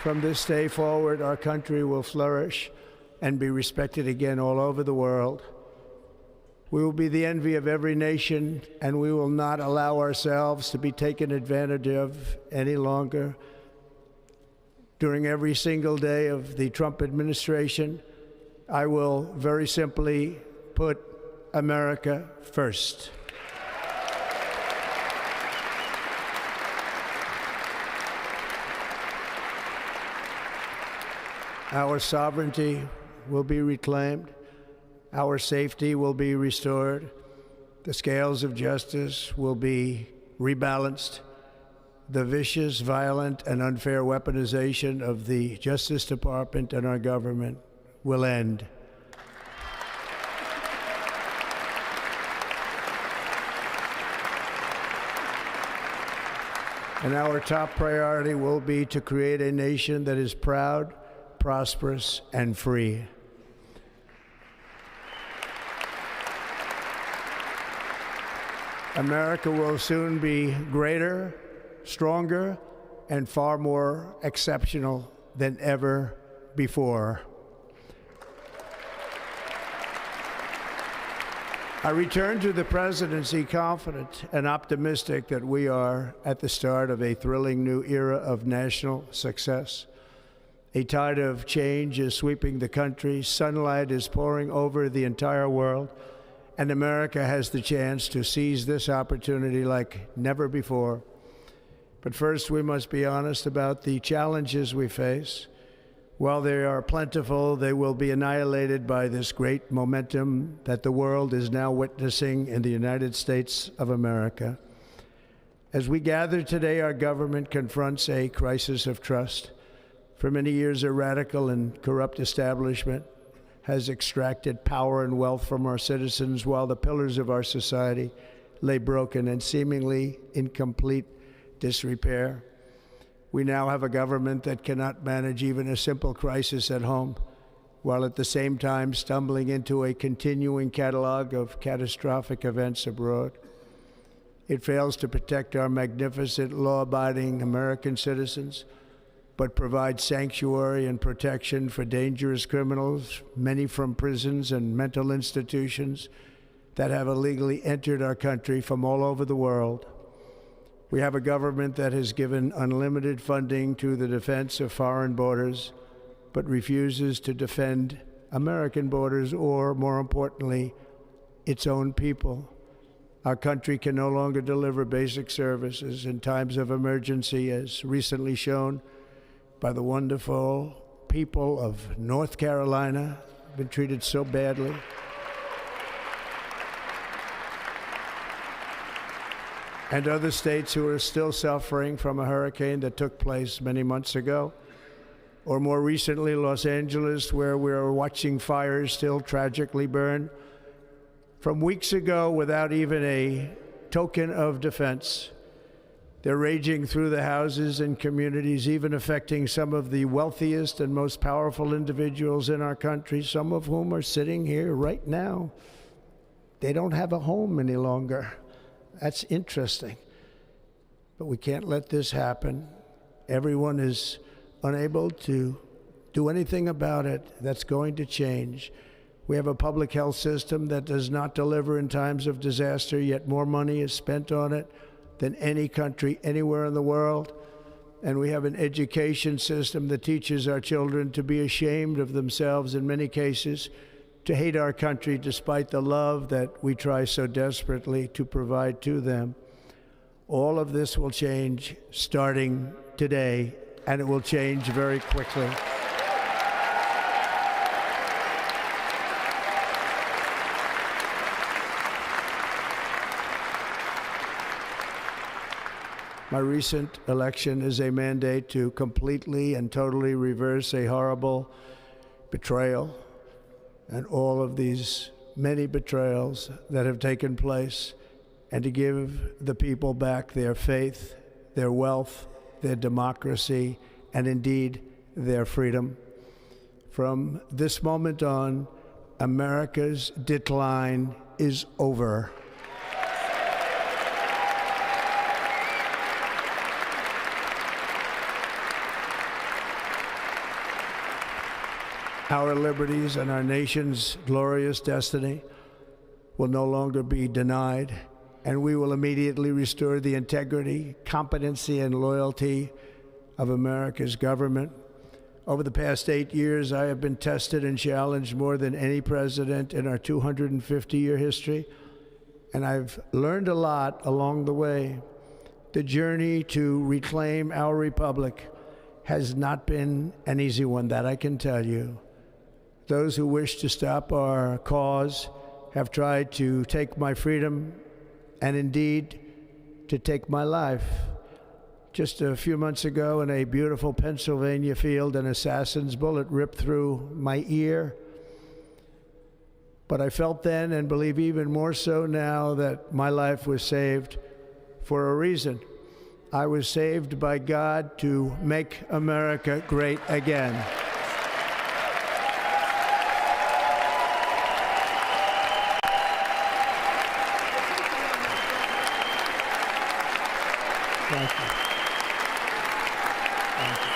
From this day forward, our country will flourish and be respected again all over the world. We will be the envy of every nation, and we will not allow ourselves to be taken advantage of any longer. During every single day of the Trump administration, I will very simply put America first. Our sovereignty will be reclaimed. Our safety will be restored. The scales of justice will be rebalanced. The vicious, violent, and unfair weaponization of the Justice Department and our government will end. And our top priority will be to create a nation that is proud, prosperous, and free. America will soon be greater, stronger, and far more exceptional than ever before. I return to the presidency confident and optimistic that we are at the start of a thrilling new era of national success. A tide of change is sweeping the country, sunlight is pouring over the entire world, and America has the chance to seize this opportunity like never before. But first, we must be honest about the challenges we face. While they are plentiful, they will be annihilated by this great momentum that the world is now witnessing in the United States of America. As we gather today, our government confronts a crisis of trust. For many years, a radical and corrupt establishment has extracted power and wealth from our citizens while the pillars of our society lay broken and seemingly in complete disrepair. We now have a government that cannot manage even a simple crisis at home, while at the same time stumbling into a continuing catalog of catastrophic events abroad. It fails to protect our magnificent, law-abiding American citizens, but provides sanctuary and protection for dangerous criminals, many from prisons and mental institutions that have illegally entered our country from all over the world. We have a government that has given unlimited funding to the defense of foreign borders, but refuses to defend American borders or, more importantly, its own people. Our country can no longer deliver basic services in times of emergency, as recently shown by the wonderful people of North Carolina, been treated so badly. And other states who are still suffering from a hurricane that took place many months ago. Or more recently, Los Angeles, where we're watching fires still tragically burn from weeks ago without even a token of defense. They're raging through the houses and communities, even affecting some of the wealthiest and most powerful individuals in our country, some of whom are sitting here right now. They don't have a home any longer. That's interesting. But we can't let this happen. Everyone is unable to do anything about it. That's going to change. We have a public health system that does not deliver in times of disaster, yet more money is spent on it than any country anywhere in the world. And we have an education system that teaches our children to be ashamed of themselves in many cases, to hate our country despite the love that we try so desperately to provide to them. All of this will change starting today, and it will change very quickly. My recent election is a mandate to completely and totally reverse a horrible betrayal and all of these many betrayals that have taken place, and to give the people back their faith, their wealth, their democracy, and indeed their freedom. From this moment on, America's decline is over. Our liberties and our nation's glorious destiny will no longer be denied, and we will immediately restore the integrity, competency, and loyalty of America's government. Over the past 8 years, I have been tested and challenged more than any president in our 250-year history, and I've learned a lot along the way. The journey to reclaim our republic has not been an easy one, that I can tell you. Those who wish to stop our cause have tried to take my freedom and indeed to take my life. Just a few months ago in a beautiful Pennsylvania field, an assassin's bullet ripped through my ear. But I felt then, and believe even more so now, that my life was saved for a reason. I was saved by God to make America great again. Thank you. Thank you.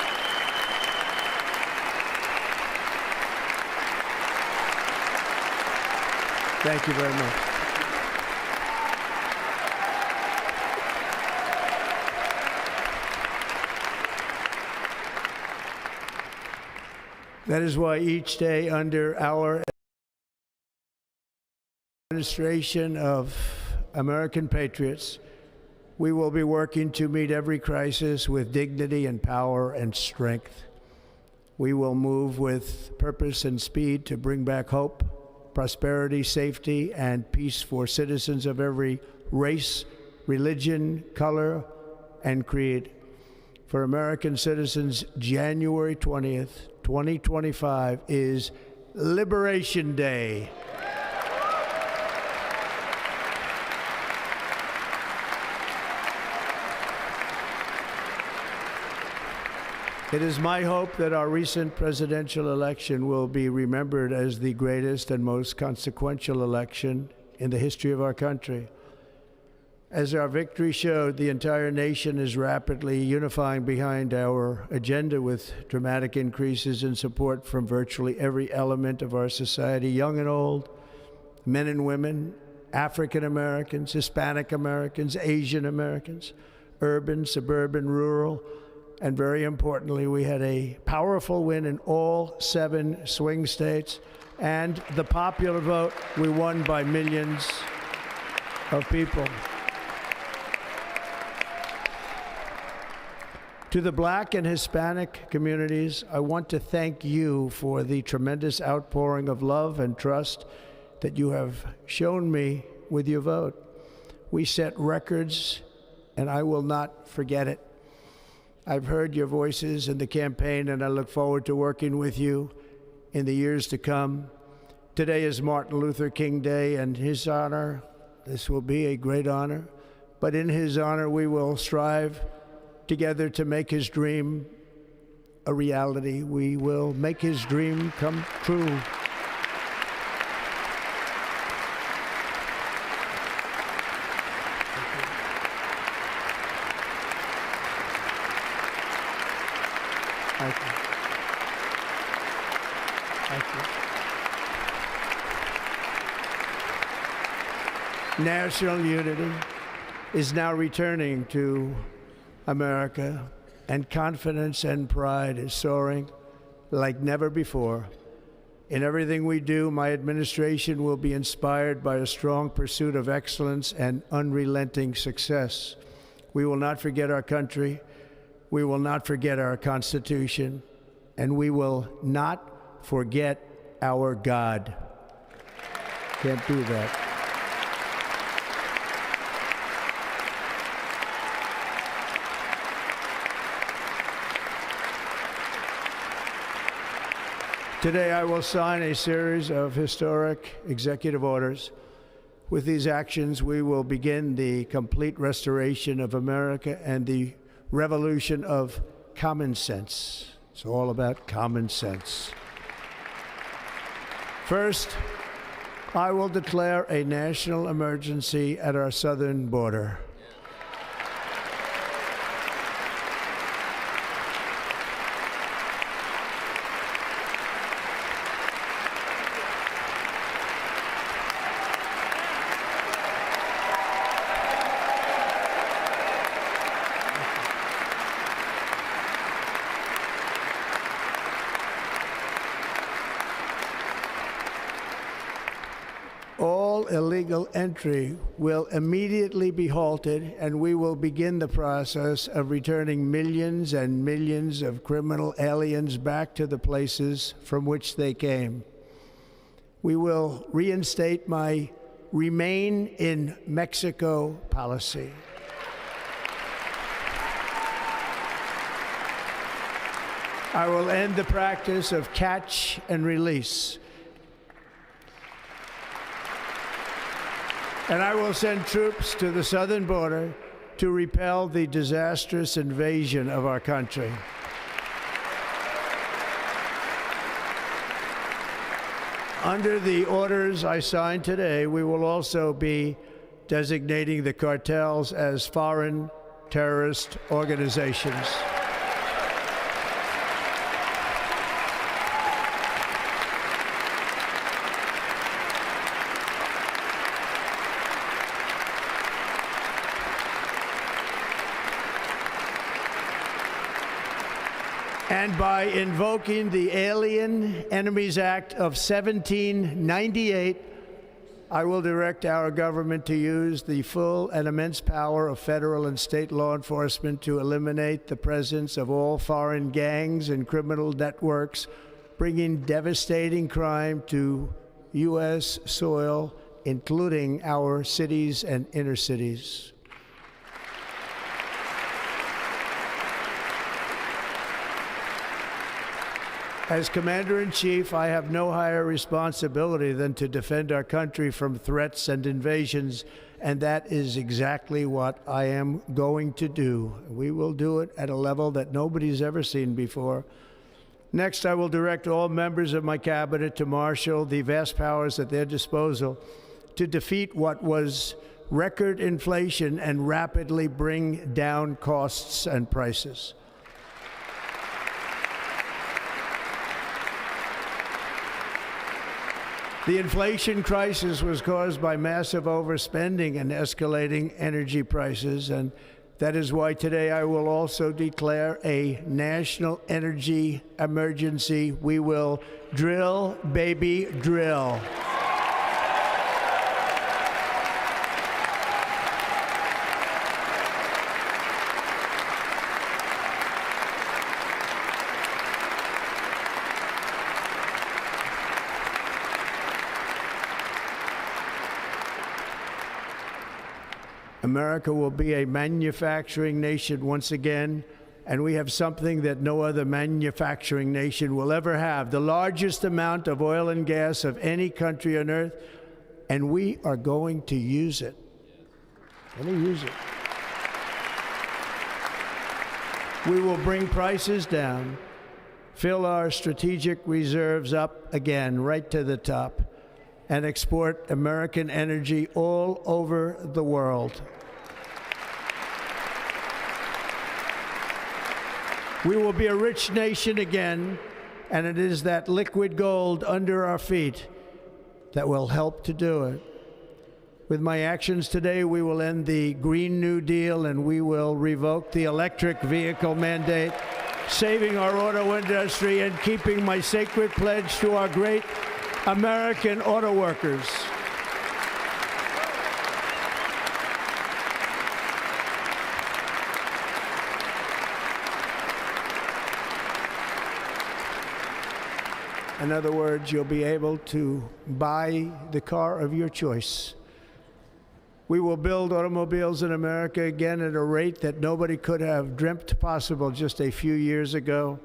Thank you very much. That is why each day under our administration of American patriots, we will be working to meet every crisis with dignity and power and strength. We will move with purpose and speed to bring back hope, prosperity, safety, and peace for citizens of every race, religion, color, and creed. For American citizens, January 20th, 2025 is Liberation Day. It is my hope that our recent presidential election will be remembered as the greatest and most consequential election in the history of our country. As our victory showed, the entire nation is rapidly unifying behind our agenda with dramatic increases in support from virtually every element of our society, young and old, men and women, African Americans, Hispanic Americans, Asian Americans, urban, suburban, rural, and very importantly, we had a powerful win in all 7 swing states, and the popular vote, we won by millions of people. To the Black and Hispanic communities, I want to thank you for the tremendous outpouring of love and trust that you have shown me with your vote. We set records, and I will not forget it. I've heard your voices in the campaign, and I look forward to working with you in the years to come. Today is Martin Luther King Day, and his honor, this will be a great honor, but in his honor we will strive together to make his dream a reality. We will make his dream come true. Thank you. Thank you. National unity is now returning to America, and confidence and pride is soaring like never before. In everything we do, my administration will be inspired by a strong pursuit of excellence and unrelenting success. We will not forget our country. We will not forget our Constitution, and we will not forget our God. Can't do that. Today, I will sign a series of historic executive orders. With these actions, we will begin the complete restoration of America and the revolution of common sense. It's all about common sense. First, I will declare a national emergency at our southern border. illegal entry will immediately be halted, and we will begin the process of returning millions and millions of criminal aliens back to the places from which they came. We will reinstate my Remain in Mexico policy. I will end the practice of catch and release. And I will send troops to the southern border to repel the disastrous invasion of our country. Under the orders I signed today, we will also be designating the cartels as foreign terrorist organizations. And by invoking the Alien Enemies Act of 1798, I will direct our government to use the full and immense power of federal and state law enforcement to eliminate the presence of all foreign gangs and criminal networks, bringing devastating crime to U.S. soil, including our cities and inner cities. As Commander-in-Chief, I have no higher responsibility than to defend our country from threats and invasions, and that is exactly what I am going to do. We will do it at a level that nobody's ever seen before. Next, I will direct all members of my cabinet to marshal the vast powers at their disposal to defeat what was record inflation and rapidly bring down costs and prices. The inflation crisis was caused by massive overspending and escalating energy prices, and that is why today I will also declare a national energy emergency. We will drill, baby, drill. America will be a manufacturing nation once again, and we have something that no other manufacturing nation will ever have, the largest amount of oil and gas of any country on earth, and we are going to use it. We will bring prices down, fill our strategic reserves up again, right to the top, and export American energy all over the world. We will be a rich nation again, and it is that liquid gold under our feet that will help to do it. With my actions today, we will end the Green New Deal, and we will revoke the electric vehicle mandate, saving our auto industry and keeping my sacred pledge to our great American auto workers. In other words, you'll be able to buy the car of your choice. We will build automobiles in America again at a rate that nobody could have dreamt possible just a few years ago.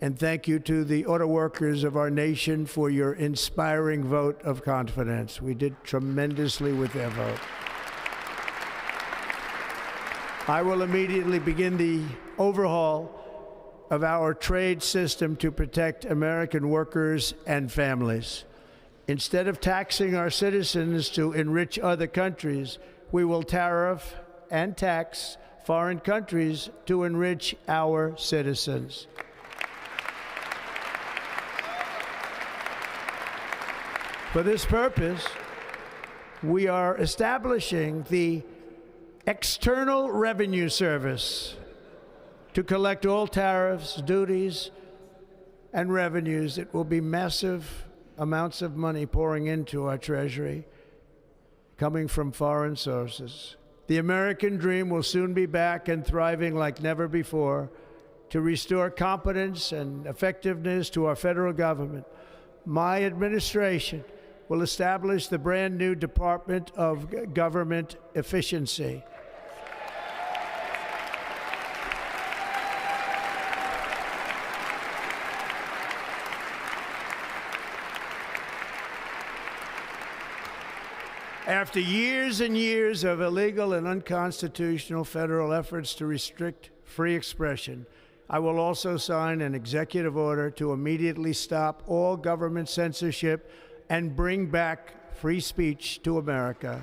And thank you to the auto workers of our nation for your inspiring vote of confidence. We did tremendously with their vote. I will immediately begin the overhaul of our trade system to protect American workers and families. Instead of taxing our citizens to enrich other countries, we will tariff and tax foreign countries to enrich our citizens. For this purpose, we are establishing the External Revenue Service to collect all tariffs, duties, and revenues. It will be massive amounts of money pouring into our Treasury. coming from foreign sources. The American dream will soon be back and thriving like never before to restore competence and effectiveness to our federal government. My administration will establish the brand new Department of Government Efficiency. After years and years of illegal and unconstitutional federal efforts to restrict free expression, I will also sign an executive order to immediately stop all government censorship and bring back free speech to America.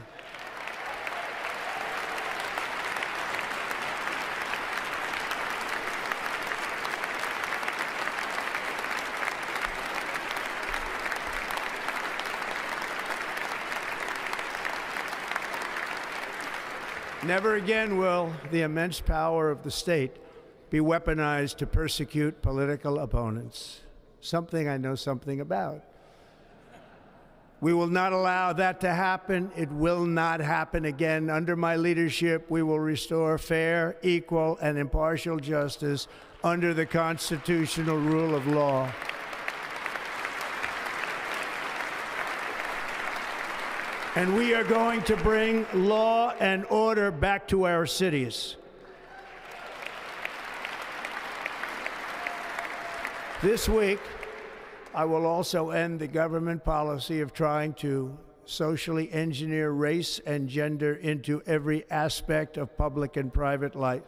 Never again will the immense power of the state be weaponized to persecute political opponents, something I know something about. We will not allow that to happen. It will not happen again. Under my leadership, we will restore fair, equal, and impartial justice under the constitutional rule of law. And we are going to bring law and order back to our cities. This week, I will also end the government policy of trying to socially engineer race and gender into every aspect of public and private life.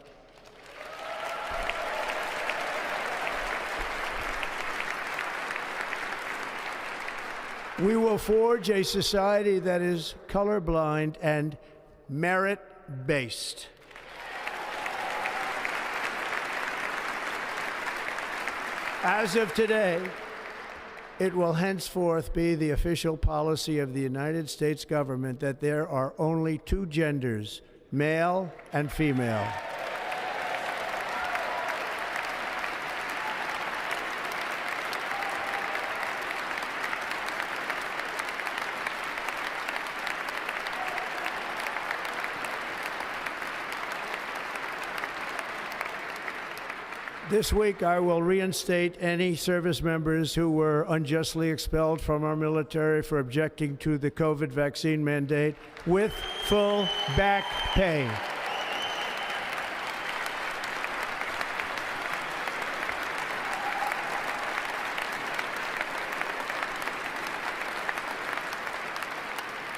We will forge a society that is colorblind and merit-based. As of today, it will henceforth be the official policy of the United States government that there are only two genders, male and female. This week, I will reinstate any service members who were unjustly expelled from our military for objecting to the COVID vaccine mandate with full back pay.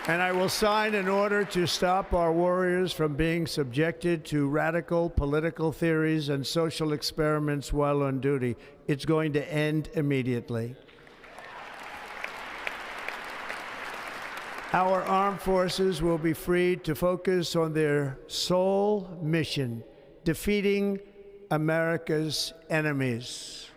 And I will sign an order to stop our warriors from being subjected to radical political theories and social experiments while on duty. It's going to end immediately. Our armed forces will be freed to focus on their sole mission, defeating America's enemies.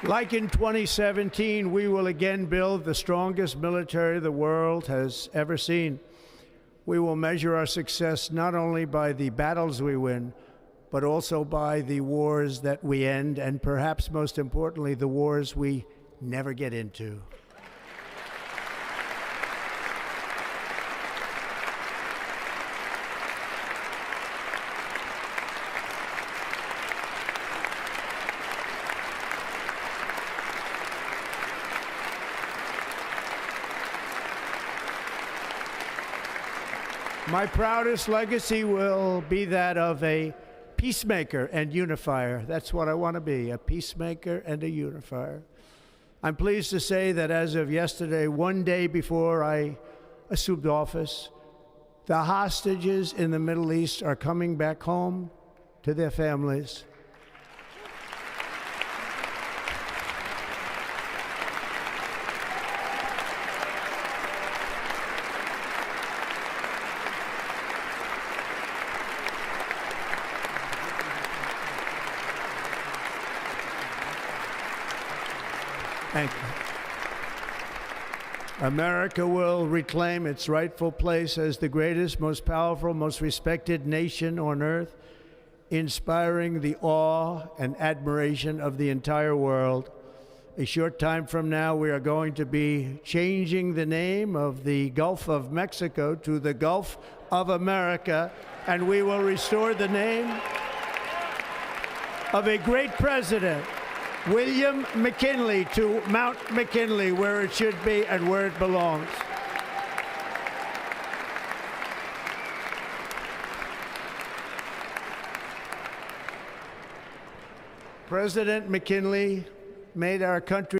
Like in 2017, we will again build the strongest military the world has ever seen. We will measure our success not only by the battles we win, but also by the wars that we end, and perhaps most importantly, the wars we never get into. My proudest legacy will be that of a peacemaker and unifier. That's what I want to be, a peacemaker and a unifier. I'm pleased to say that as of yesterday, one day before I assumed office, the hostages in the Middle East are coming back home to their families. Thank you. America will reclaim its rightful place as the greatest, most powerful, most respected nation on earth, inspiring the awe and admiration of the entire world. A short time from now, we are going to be changing the name of the Gulf of Mexico to the Gulf of America, and we will restore the name of a great president, William McKinley, to Mount McKinley, where it should be and where it belongs. President McKinley made our country